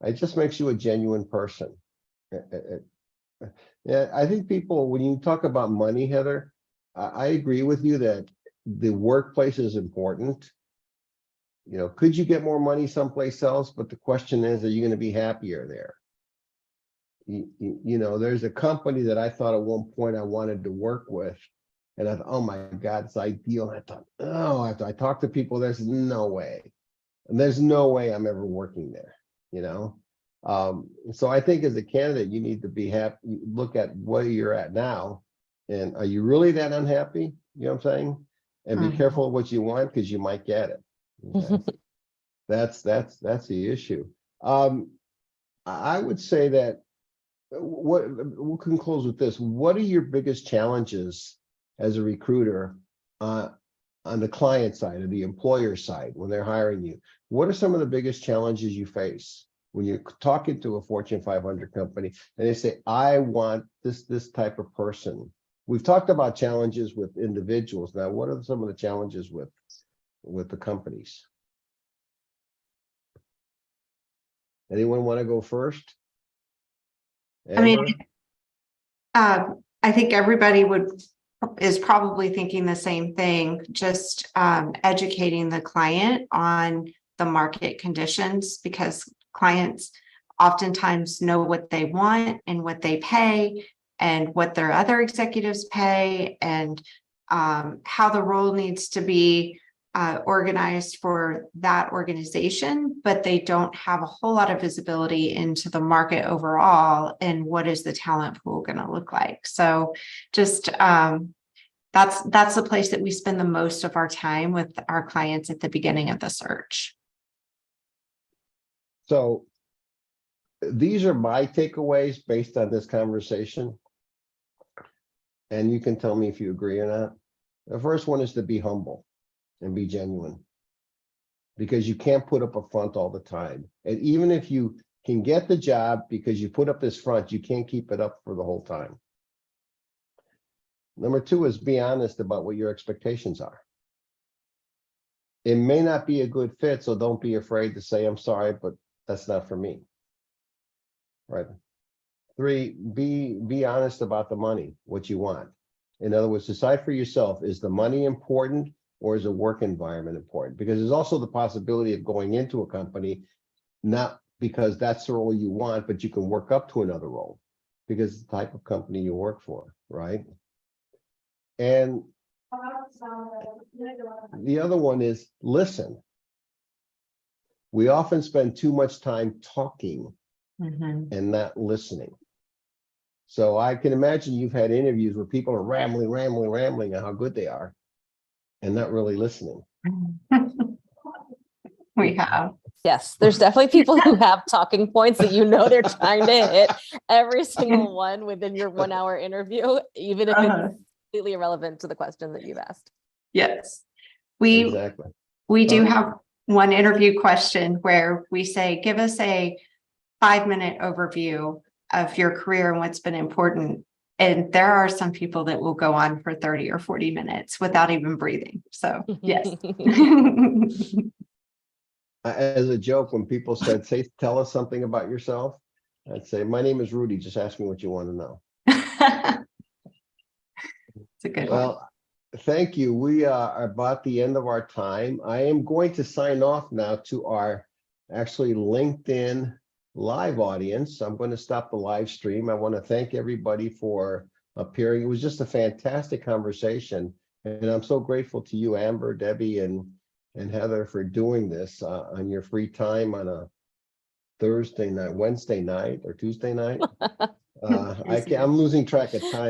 it just makes you a genuine person. Yeah, I think people, when you talk about money, Heather, I agree with you that the workplace is important. Could you get more money someplace else? But the question is, are you going to be happier there? There's a company that I thought at one point I wanted to work with, and I thought, oh my God, it's ideal. And I thought, oh, after I talked to people, there's no way. And there's no way I'm ever working there, So I think as a candidate, you need to be happy, look at where you're at now. And are you really that unhappy? You know what I'm saying? And be careful of what you want, because you might get it. Okay? That's the issue. I would say that we can close with this. What are your biggest challenges as a recruiter on the client side or the employer side when they're hiring you? What are some of the biggest challenges you face when you're talking to a Fortune 500 company and they say, I want this type of person? We've talked about challenges with individuals. Now, what are some of the challenges with the companies? Anyone want to go first? Amber? I think everybody is probably thinking the same thing, just educating the client on the market conditions, because clients oftentimes know what they want and what they pay and what their other executives pay, and how the role needs to be organized for that organization, but they don't have a whole lot of visibility into the market overall and what is the talent pool going to look like. So just that's the place that we spend the most of our time with our clients at the beginning of the search. So these are my takeaways based on this conversation. And you can tell me if you agree or not. The first one is to be humble and be genuine, because you can't put up a front all the time. And even if you can get the job because you put up this front, you can't keep it up for the whole time. Number two is be honest about what your expectations are. It may not be a good fit, so don't be afraid to say, I'm sorry, but that's not for me. Right. Three, be honest about the money, what you want. In other words, decide for yourself, is the money important or is the work environment important? Because there's also the possibility of going into a company, not because that's the role you want, but you can work up to another role because it's the type of company you work for, right? And The other one is listen. We often spend too much time talking Mhm. and not listening. So I can imagine you've had interviews where people are rambling on how good they are and not really listening. We have. Yes, there's definitely people who have talking points that you know they're trying to hit every single one within your 1 hour interview, even if Uh-huh. it's completely irrelevant to the question that you've asked. Yes. We Exactly. do Uh-huh. have one interview question where we say, give us a 5-minute overview of your career and what's been important. And there are some people that will go on for 30 or 40 minutes without even breathing. So yes. As a joke, when people said, tell us something about yourself, I'd say, my name is Rudy. Just ask me what you want to know. It's a good one. Well, thank you. We are about the end of our time. I am going to sign off now to our actually LinkedIn live audience. I'm going to stop the live stream. I want to thank everybody for appearing. It was just a fantastic conversation. And I'm so grateful to you, Amber, Debbie, and Heather for doing this on your free time on a Thursday night, Wednesday night or Tuesday night. I'm losing track of time.